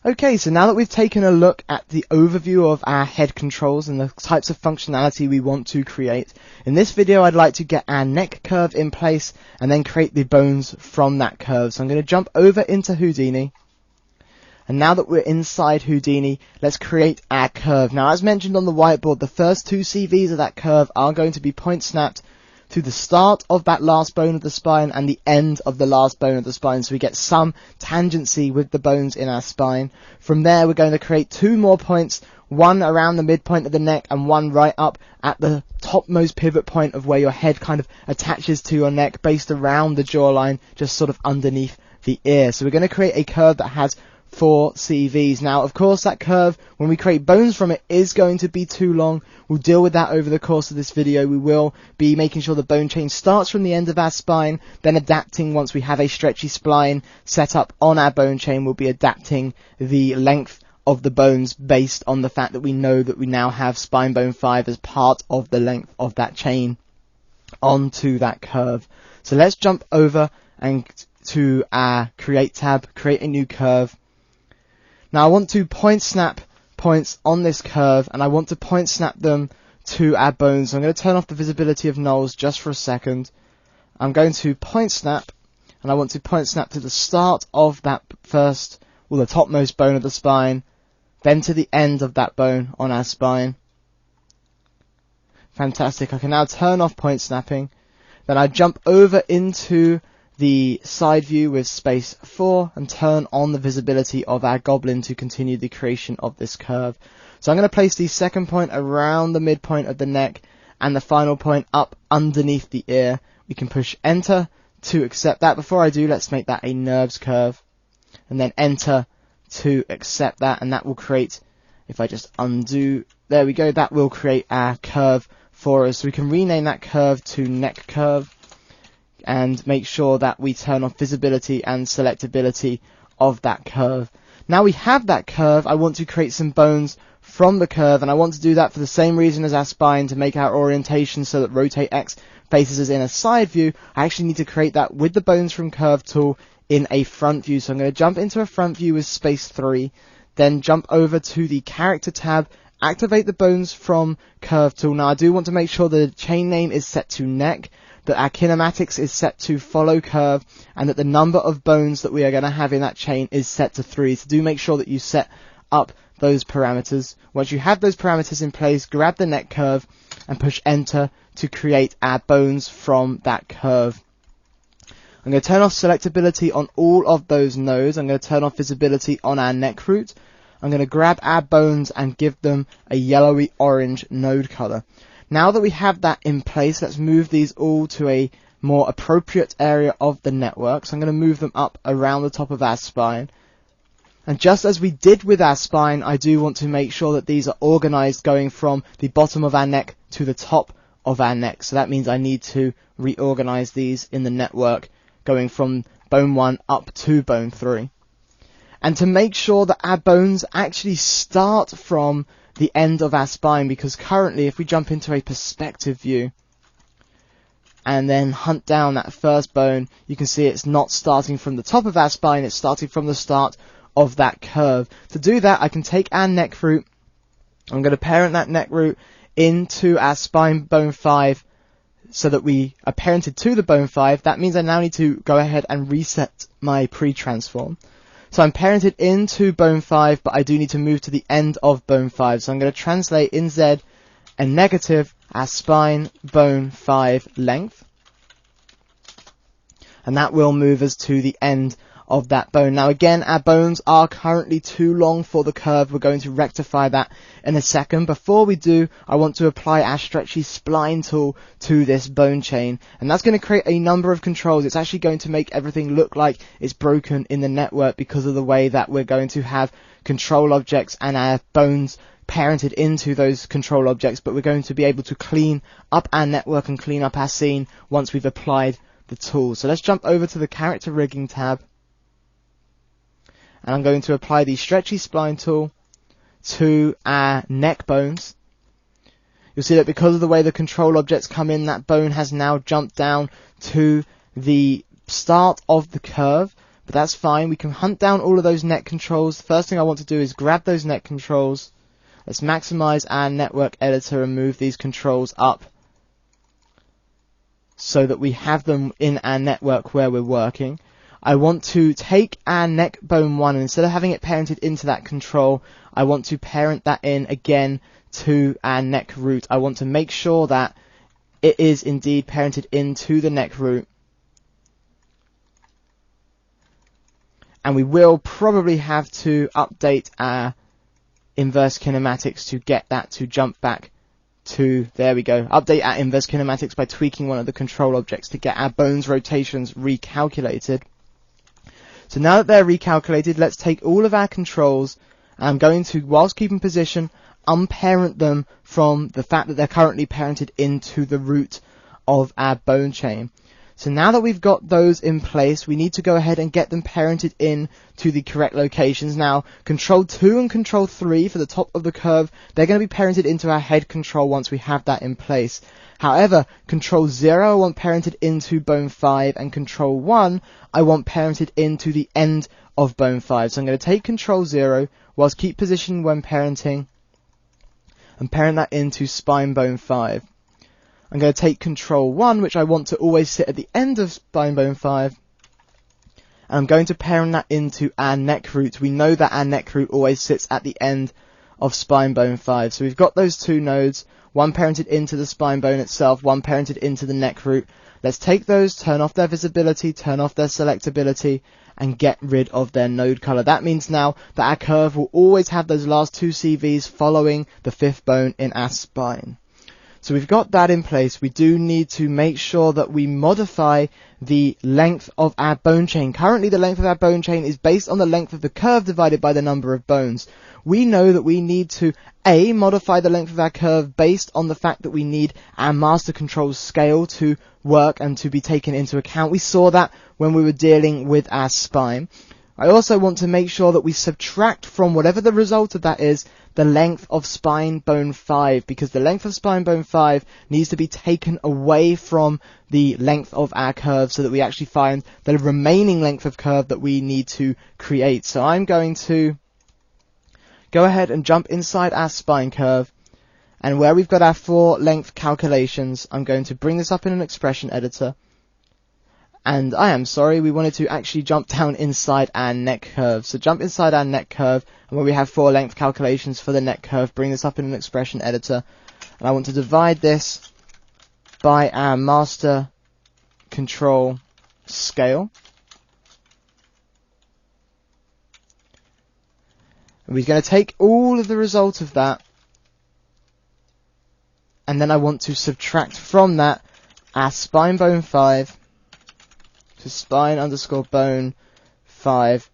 Okay, so now that we've taken a look at the overview of our head controls and the types of functionality we want to create, in this video I'd like to get our neck curve in place and then create the bones from that curve. So I'm going to jump over into Houdini. And now that we're inside Houdini, let's create our curve. Now, as mentioned on the whiteboard, the first two CVs of that curve are going to be point snapped to the start of that last bone of the spine and the end of the last bone of the spine, so we get some tangency with the bones in our spine. From there, we're going to create two more points, one around the midpoint of the neck and one right up at the topmost pivot point of where your head kind of attaches to your neck, based around the jawline, just sort of underneath the ear. So we're going to create a curve that has 4 CVs. Now, of course, that curve, when we create bones from it, is going to be too long. We'll deal with that over the course of this video. We will be making sure the bone chain starts from the end of our spine, then adapting once we have a stretchy spline set up on our bone chain. We'll be adapting the length of the bones based on the fact that we know that we now have spine bone 5 as part of the length of that chain onto that curve. So let's jump over and to our Create tab, create a new curve. Now I want to point snap points on this curve, and I want to point snap them to our bones. So I'm going to turn off the visibility of nulls just for a second. I'm going to point snap, and I want to point snap to the start of that first, well, the topmost bone of the spine, then to the end of that bone on our spine. Fantastic. I can now turn off point snapping. Then I jump over into the side view with space 4 and turn on the visibility of our goblin to continue the creation of this curve. So I'm going to place the second point around the midpoint of the neck and the final point up underneath the ear. We can push enter to accept that. Before I do, let's make that a nerves curve, and then enter to accept that, and that will create, if I just undo, there we go, that will create our curve for us. So we can rename that curve to neck curve, and make sure that we turn off visibility and selectability of that curve. Now we have that curve, I want to create some bones from the curve, and I want to do that for the same reason as our spine, to make our orientation so that rotate X faces us in a side view. I actually need to create that with the bones from curve tool in a front view. So I'm going to jump into a front view with space 3, then jump over to the character tab, activate the bones from curve tool. Now I do want to make sure the chain name is set to neck, that our kinematics is set to follow curve, and that the number of bones that we are going to have in that chain is set to 3. So do make sure that you set up those parameters. Once you have those parameters in place, grab the neck curve and push enter to create our bones from that curve. I'm going to turn off selectability on all of those nodes. I'm going to turn off visibility on our neck root. I'm going to grab our bones and give them a yellowy orange node color. Now that we have that in place, let's move these all to a more appropriate area of the network. So I'm going to move them up around the top of our spine. And just as we did with our spine, I do want to make sure that these are organized going from the bottom of our neck to the top of our neck. So that means I need to reorganize these in the network going from bone 1 up to bone 3. And to make sure that our bones actually start from the end of our spine, because currently if we jump into a perspective view and then hunt down that first bone, you can see it's not starting from the top of our spine, it's starting from the start of that curve. To do that, I can take our neck root, I'm going to parent that neck root into our spine bone 5 so that we are parented to the bone 5. That means I now need to go ahead and reset my pre-transform. So I'm parented into bone 5, but I do need to move to the end of bone 5. So I'm going to translate in Z and negative our spine bone 5 length. And that will move us to the end of that bone. Now again, our bones are currently too long for the curve. We're going to rectify that in a second. Before we do, I want to apply our stretchy spline tool to this bone chain, and that's going to create a number of controls. It's actually going to make everything look like it's broken in the network because of the way that we're going to have control objects and our bones parented into those control objects, but we're going to be able to clean up our network and clean up our scene once we've applied the tool. So let's jump over to the character rigging tab, and I'm going to apply the stretchy spline tool to our neck bones. You'll see that because of the way the control objects come in, that bone has now jumped down to the start of the curve, but that's fine. We can hunt down all of those net controls. The first thing I want to do is grab those net controls. Let's maximize our network editor and move these controls up so that we have them in our network where we're working. I want to take our neck bone 1, and instead of having it parented into that control, I want to parent that in again to our neck root. I want to make sure that it is indeed parented into the neck root. And we will probably have to update our inverse kinematics to get that to jump back to, there we go, update our inverse kinematics by tweaking one of the control objects to get our bones rotations recalculated. So now that they're recalculated, let's take all of our controls, and I'm going to, whilst keeping position, unparent them from the fact that they're currently parented into the root of our bone chain. So now that we've got those in place, we need to go ahead and get them parented in to the correct locations. Now, control 2 and control 3 for the top of the curve, they're going to be parented into our head control once we have that in place. However, control 0 I want parented into bone 5, and control 1 I want parented into the end of bone 5. So I'm going to take control 0, whilst keep position when parenting, and parent that into spine bone 5. I'm going to take control 1, which I want to always sit at the end of spine bone 5, and I'm going to parent that into our neck root. We know that our neck root always sits at the end of spine bone 5. So we've got those two nodes, one parented into the spine bone itself, one parented into the neck root. Let's take those, turn off their visibility, turn off their selectability, and get rid of their node color. That means now that our curve will always have those last two CVs following the fifth bone in our spine. So we've got that in place. We do need to make sure that we modify the length of our bone chain. Currently the length of our bone chain is based on the length of the curve divided by the number of bones. We know that we need to A, modify the length of our curve based on the fact that we need our master control scale to work and to be taken into account. We saw that when we were dealing with our spine. I also want to make sure that we subtract from whatever the result of that is the length of spine bone 5, because the length of spine bone 5 needs to be taken away from the length of our curve so that we actually find the remaining length of curve that we need to create. So I'm going to go ahead and jump inside our spine curve, and where we've got our 4 length calculations, I'm going to bring this up in an expression editor. And I am sorry, we wanted to actually jump down inside our neck curve. So jump inside our neck curve, and where we have 4 length calculations for the neck curve, bring this up in an expression editor. And I want to divide this by our master control scale. And we're going to take all of the result of that, and then I want to subtract from that our spine bone 5 to spine underscore bone 5,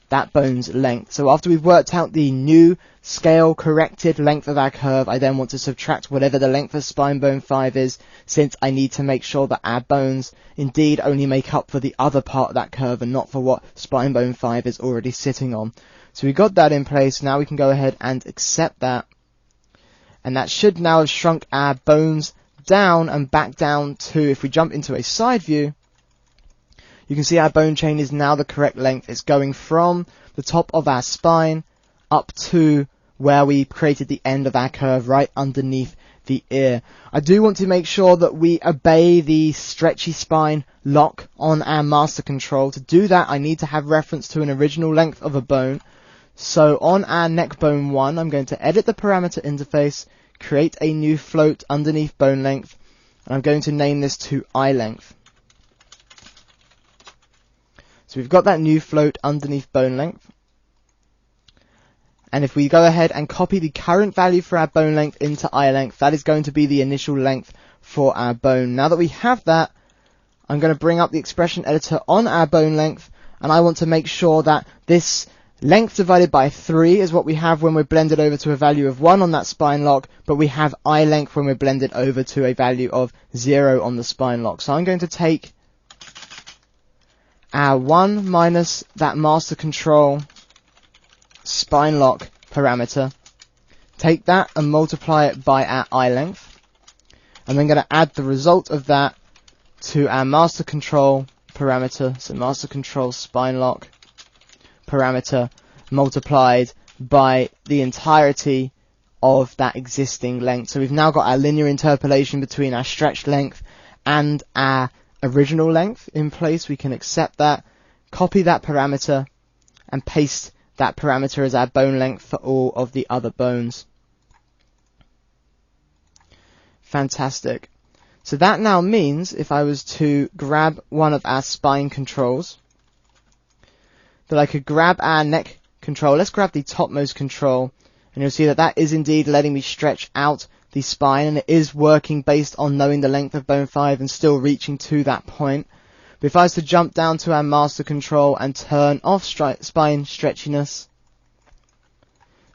that bone's length. So after we've worked out the new scale corrected length of our curve, I then want to subtract whatever the length of spine bone 5 is, since I need to make sure that our bones indeed only make up for the other part of that curve and not for what spine bone 5 is already sitting on. So we've got that in place. Now we can go ahead and accept that, and that should now have shrunk our bones down and back down to, if we jump into a side view, you can see our bone chain is now the correct length. It's going from the top of our spine up to where we created the end of our curve, right underneath the ear. I do want to make sure that we obey the stretchy spine lock on our master control. To do that, I need to have reference to an original length of a bone. So on our neck bone 1, I'm going to edit the parameter interface, create a new float underneath bone length, and I'm going to name this to eye length. So we've got that new float underneath bone length. And if we go ahead and copy the current value for our bone length into eye length, that is going to be the initial length for our bone. Now that we have that, I'm going to bring up the expression editor on our bone length, and I want to make sure that this length divided by 3 is what we have when we're blended over to a value of 1 on that spine lock, but we have eye length when we're blended over to a value of 0 on the spine lock. So I'm going to take our 1 minus that master control spine lock parameter, take that and multiply it by our eye length, and then going to add the result of that to our master control parameter, so master control spine lock parameter multiplied by the entirety of that existing length. So we've now got our linear interpolation between our stretched length and our original length in place. We can accept that, copy that parameter, and paste that parameter as our bone length for all of the other bones. Fantastic. So that now means if I was to grab one of our spine controls, that I could grab our neck control. Let's grab the topmost control, and you'll see that that is indeed letting me stretch out the spine, and it is working based on knowing the length of bone 5 and still reaching to that point. But if I was to jump down to our master control and turn off spine stretchiness,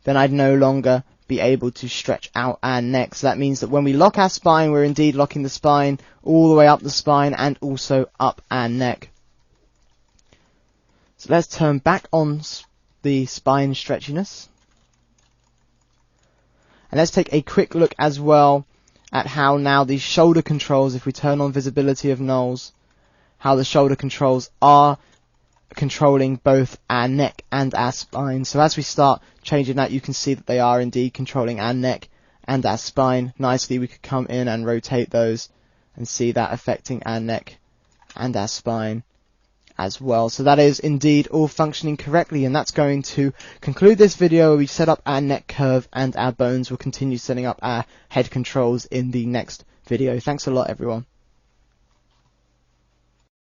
then I'd no longer be able to stretch out our neck. So that means that when we lock our spine, we're indeed locking the spine all the way up the spine and also up our neck. So let's turn back on the spine stretchiness. And let's take a quick look as well at how now these shoulder controls, if we turn on visibility of nulls, how the shoulder controls are controlling both our neck and our spine. So as we start changing that, you can see that they are indeed controlling our neck and our spine nicely. We could come in and rotate those and see that affecting our neck and our spine as well. So that is indeed all functioning correctly, and that's going to conclude this video where we set up our neck curve and our bones. We'll continue setting up our head controls in the next video. Thanks a lot, everyone.